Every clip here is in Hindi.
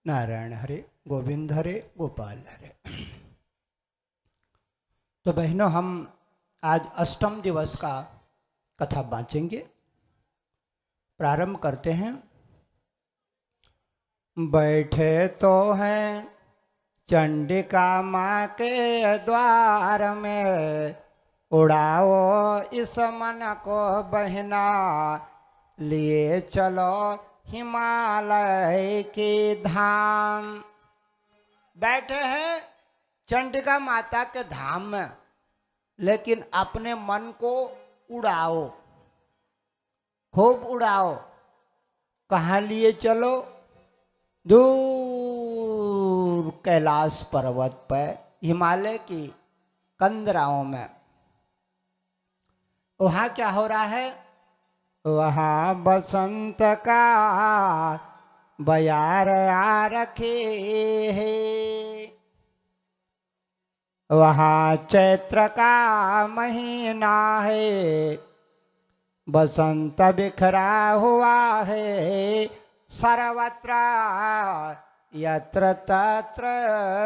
नारायण हरे, गोविंद हरे, गोपाल हरे। तो बहनों, हम आज अष्टम दिवस का कथा बाँचेंगे। प्रारंभ करते हैं। बैठे तो हैं चंडिका माँ के द्वार में, उड़ाओ इस मन को बहना, लिए चलो हिमालय की धाम। बैठे हैं चंडिका माता के धाम में, लेकिन अपने मन को उड़ाओ, खूब उड़ाओ। कहाँ लिए चलो? दूर कैलाश पर्वत पर, हिमालय की कंदराओं में। वहाँ क्या हो रहा है? वहाँ बसंत का बयार आ रखे है, वहाँ चैत्र का महीना है, बसंत बिखरा हुआ है सर्वत्र, यत्र तत्र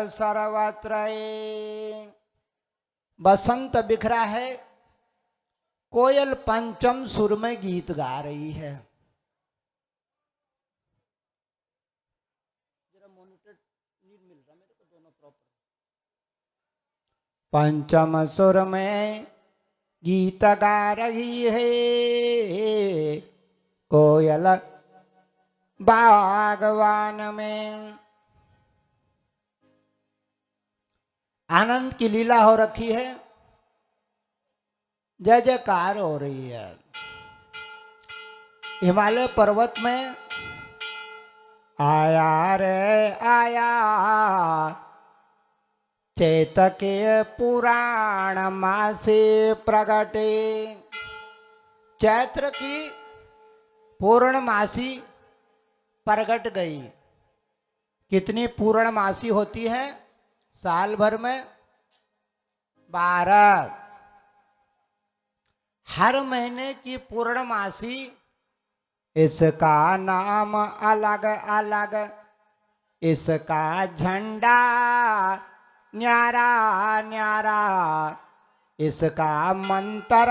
सर्वत्र। बसंत बिखरा है। कोयल पंचम सुर में गीत गा रही है। जरा मॉनिटर नहीं मिल रहा मेरे को, दोनों प्रॉपर। पंचम सुर में गीत गा रही है कोयल बागवान में। आनंद की लीला हो रखी है, जय जयकार हो रही है। हिमालय पर्वत में आया रे आया चैत के पुराण मासे प्रगटे। चैत्र की पूर्णमासी प्रगट गई। कितनी पूर्णमासी होती है साल भर में? 12। हर महीने की पूर्णमासी, इसका नाम अलग अलग, इसका झंडा न्यारा न्यारा, इसका मंत्र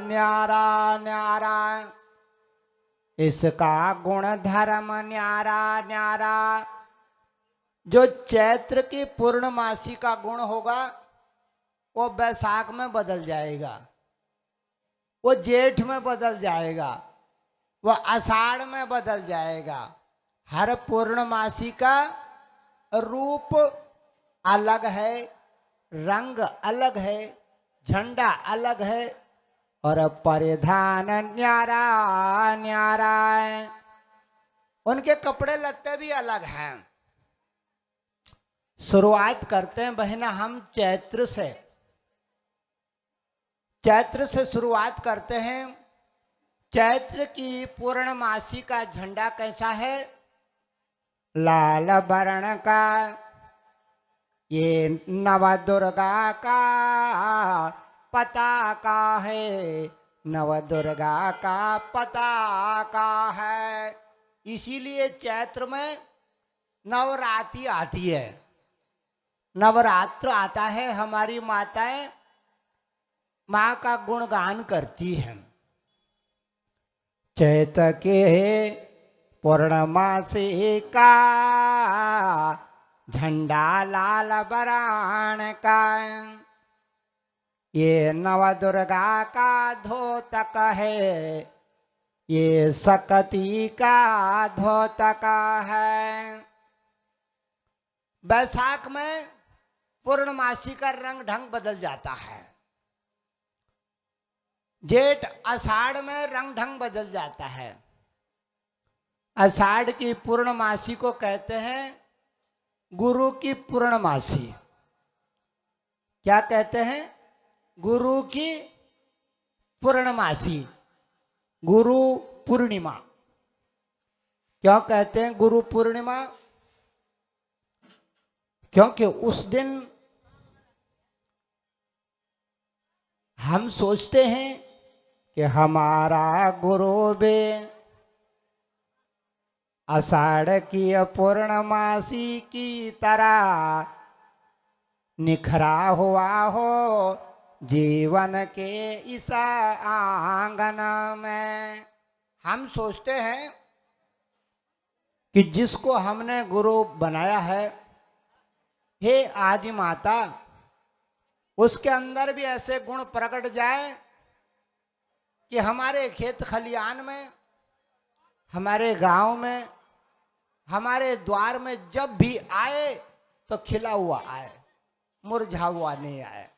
न्यारा न्यारा, इसका गुण धर्म न्यारा न्यारा। जो चैत्र की पूर्णमासी का गुण होगा वो बैसाख में बदल जाएगा, वो जेठ में बदल जाएगा, वो आषाढ़ में बदल जाएगा। हर पूर्णमासी का रूप अलग है, रंग अलग है, झंडा अलग है, और परिधान न्यारा न्यारा है। उनके कपड़े लत्ते भी अलग हैं। शुरुआत करते हैं बहना हम चैत्र से। चैत्र से शुरुआत करते हैं। चैत्र की पूर्णमासी का झंडा कैसा है? लाल वर्ण का। ये नवदुर्गा का पताका है, नवदुर्गा का पताका है। इसीलिए चैत्र में नवरात्रि आती है, नवरात्र आता है। हमारी माताएं माँ का गुणगान करती हैं। चैत के पूर्णमासी का झंडा लाल बरान का, ये नवदुर्गा का धोतक है, ये सकती का धोतक है। बैसाख में पूर्णमासी का रंग ढंग बदल जाता है। जेठ आषाढ़ में रंग ढंग बदल जाता है। आषाढ़ की पूर्णमासी को कहते हैं गुरु की पूर्णमासी। क्या कहते हैं? गुरु की पूर्णमासी, गुरु पूर्णिमा। क्यों कहते हैं गुरु पूर्णिमा? क्योंकि उस दिन हम सोचते हैं कि हमारा गुरु भी आषाढ़ की पूर्णमासी की तरह निखरा हुआ हो जीवन के इस आंगन में। हम सोचते हैं कि जिसको हमने गुरु बनाया है, हे आदि माता, उसके अंदर भी ऐसे गुण प्रकट जाए कि हमारे खेत खलियान में, हमारे गांव में, हमारे द्वार में जब भी आए तो खिला हुआ आए, मुरझा हुआ नहीं आए।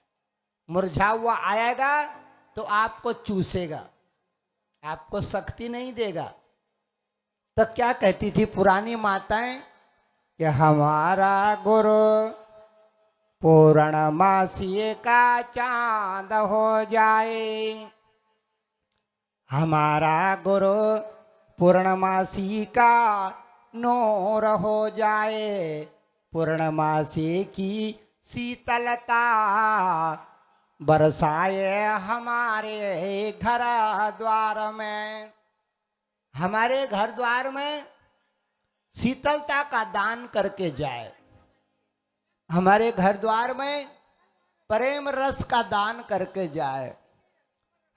मुरझा हुआ आएगा तो आपको चूसेगा, आपको शक्ति नहीं देगा। तो क्या कहती थी पुरानी माताएं कि हमारा गुरु पूर्णमासी का चांद हो जाए, हमारा गुरु पूर्णमासी का नूर हो जाए, पूर्णमासी की शीतलता बरसाए हमारे घर द्वार में। हमारे घर द्वार में शीतलता का दान करके जाए, हमारे घर द्वार में प्रेम रस का दान करके जाए,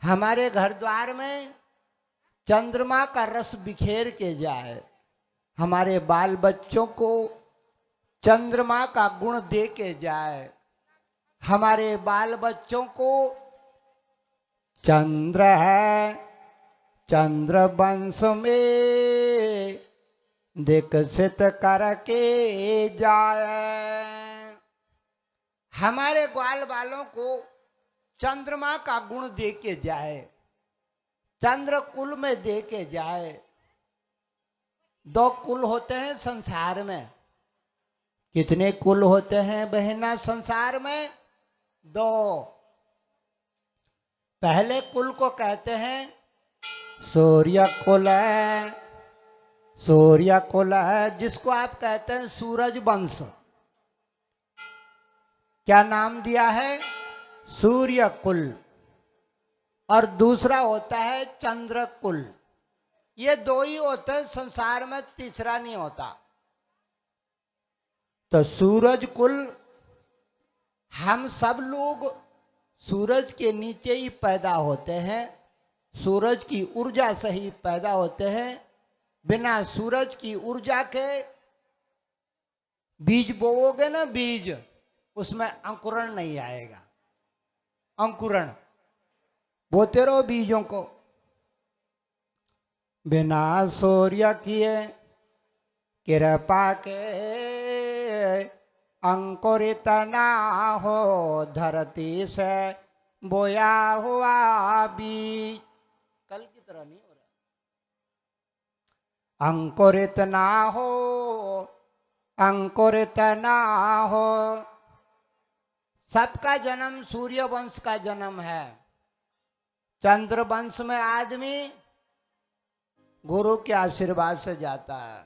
हमारे घर द्वार में चंद्रमा का रस बिखेर के जाए, हमारे बाल बच्चों को चंद्रमा का गुण दे के जाए, हमारे बाल बच्चों को चंद्र है, चंद्र वंश में विकसित करके जाए। हमारे ग्वाल बालों को चंद्रमा का गुण दे के जाए, चंद्र कुल में दे के जाए। दो कुल होते हैं संसार में। कितने कुल होते हैं बहना संसार में? दो। पहले कुल को कहते हैं सूर्य कुल है, सूर्य कुल है, जिसको आप कहते हैं सूरज वंश। क्या नाम दिया है? सूर्य कुल। और दूसरा होता है चंद्र कुल। ये दो ही होते हैं संसार में, तीसरा नहीं होता। तो सूरज कुल, हम सब लोग सूरज के नीचे ही पैदा होते हैं, सूरज की ऊर्जा से ही पैदा होते हैं। बिना सूरज की ऊर्जा के बीज बोओगे ना, बीज, उसमें अंकुरण नहीं आएगा। अंकुरण बोते रहो बीजों को। बिना सूर्य किए कृपा के अंकुरित ना हो धरती से बोया हुआ बीज। कल की तरह नहीं हो रहा। अंकुरित ना हो, अंकुरित ना हो। सबका जन्म सूर्य वंश का जन्म है। चंद्र वंश में आदमी गुरु के आशीर्वाद से जाता है,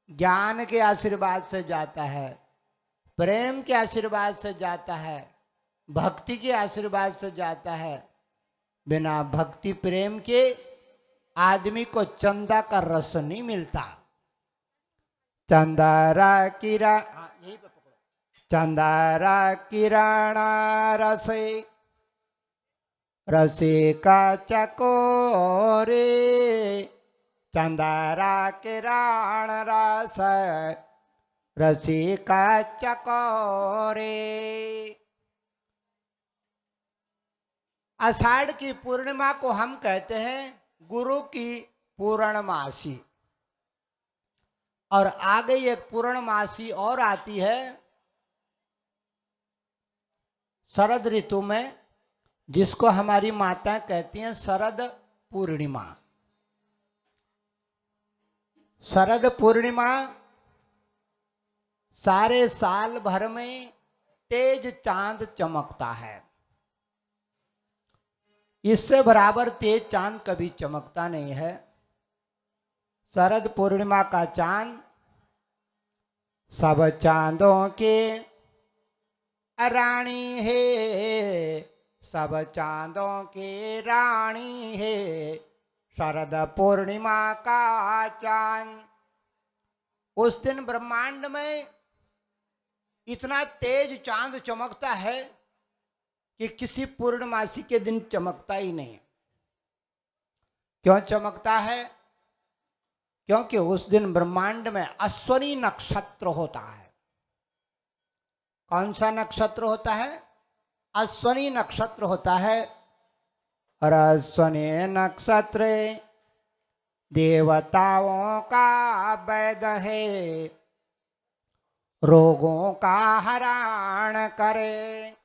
ज्ञान के आशीर्वाद से जाता है, प्रेम के आशीर्वाद से जाता है, भक्ति के आशीर्वाद से जाता है। बिना भक्ति प्रेम के आदमी को चंदा का रस नहीं मिलता। चंदारा किरण, यही पे पकड़ो। चंदारा किरण रसे रसे का चकोरे, चंदारा किरण रस रसी का चकोरे। आषाढ़ की पूर्णिमा को हम कहते हैं गुरु की पूर्णमासी। और आगे एक पूर्णमासी और आती है शरद ऋतु में, जिसको हमारी माता कहती हैं शरद पूर्णिमा। शरद पूर्णिमा सारे साल भर में तेज चांद चमकता है। इससे बराबर तेज चांद कभी चमकता नहीं है। शरद पूर्णिमा का चांद सब चांदों के रानी है, सब चांदों की रानी है शरद पूर्णिमा का चांद। उस दिन ब्रह्मांड में इतना तेज चांद चमकता है कि किसी पूर्णमासी के दिन चमकता ही नहीं। क्यों चमकता है? क्योंकि उस दिन ब्रह्मांड में अश्वनी नक्षत्र होता है। कौन सा नक्षत्र होता है? अश्वनी नक्षत्र होता है। और अश्वनी नक्षत्र देवताओं का वैद है, रोगों का हरण करे।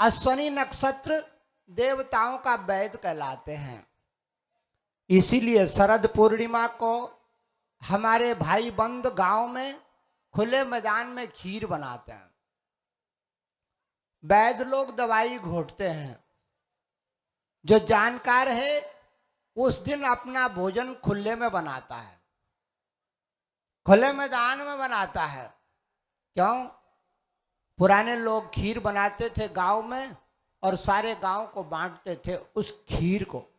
अश्वनी नक्षत्र देवताओं का वैद कहलाते हैं। इसीलिए शरद पूर्णिमा को हमारे भाई बंद गांव में खुले मैदान में खीर बनाते हैं। वैद्य लोग दवाई घोटते हैं। जो जानकार है उस दिन अपना भोजन खुले में बनाता है, खुले मैदान में बनाता है। क्यों? पुराने लोग खीर बनाते थे गांव में और सारे गांव को बांटते थे उस खीर को।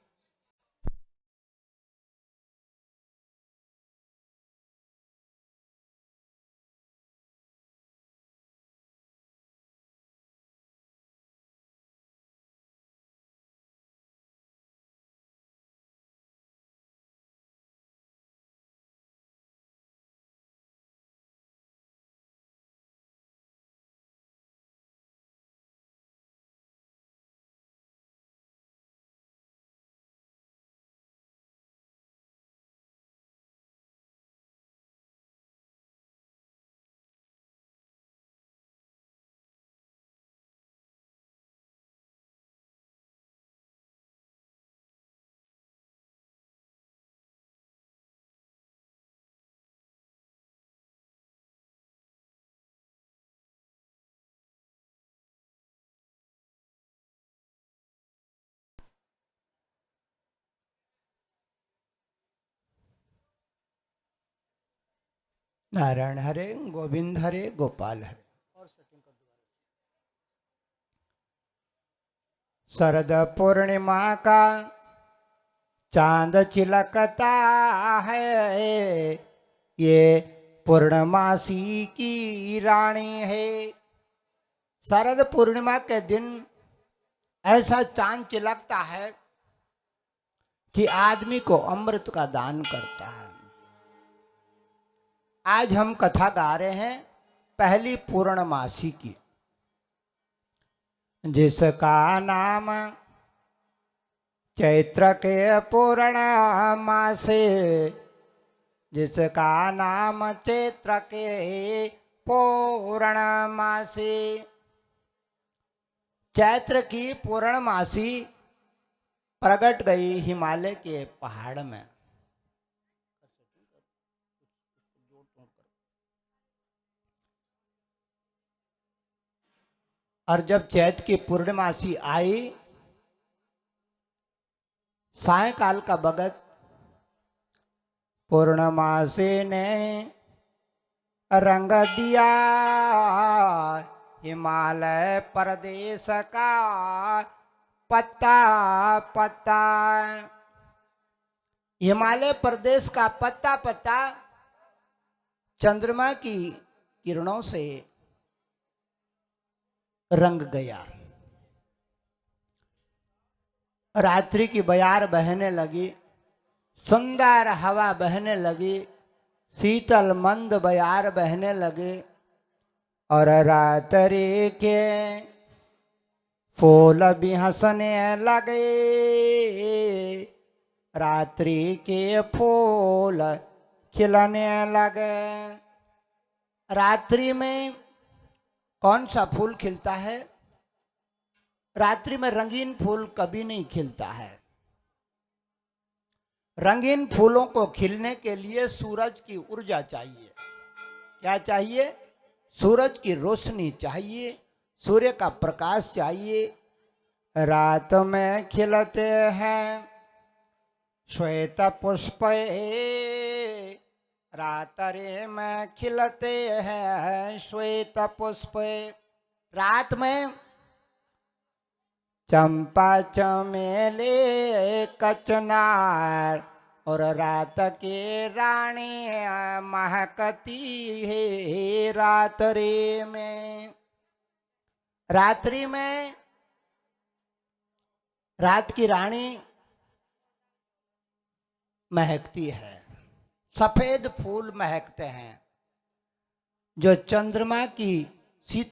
नारायण हरे, गोविंद हरे, गोपाल हरे। शरद पूर्णिमा का चांद चिलकता है, ये पूर्णमासी की रानी है। शरद पूर्णिमा के दिन ऐसा चांद चिलकता है कि आदमी को अमृत का दान करता है। आज हम कथा गा रहे हैं पहली पूर्णमासी की, जिसका नाम चैत्र के पूर्णमासी, जिसका नाम चैत्र के पूर्णमासी। चैत्र की पूर्णमासी प्रकट गई हिमालय के पहाड़ में। और जब चैत्र की पूर्णमासी आई, सायकाल का भगत पूर्णमासी ने रंग दिया हिमालय प्रदेश का पत्ता पत्ता। हिमालय प्रदेश का पत्ता पत्ता चंद्रमा की किरणों से रंग गया। रात्रि की बयार बहने लगी, सुंदर हवा बहने लगी, शीतल मंद बयार बहने लगे। और रात्रि के फूल भी हंसने लगे, रात्रि के फूल खिलने लगे। रात्रि में कौन सा फूल खिलता है? रात्रि में रंगीन फूल कभी नहीं खिलता है। रंगीन फूलों को खिलने के लिए सूरज की ऊर्जा चाहिए। क्या चाहिए? सूरज की रोशनी चाहिए, सूर्य का प्रकाश चाहिए। रात में खिलते हैं श्वेत पुष्प, रात्रि में खिलते हैं श्वेत पुष्प। रात में चंपा चमेली कचनार और रात के रानी महकती है रात्रि में। रात्रि में रात की रानी महकती है, सफेद फूल महकते हैं जो चंद्रमा की शीत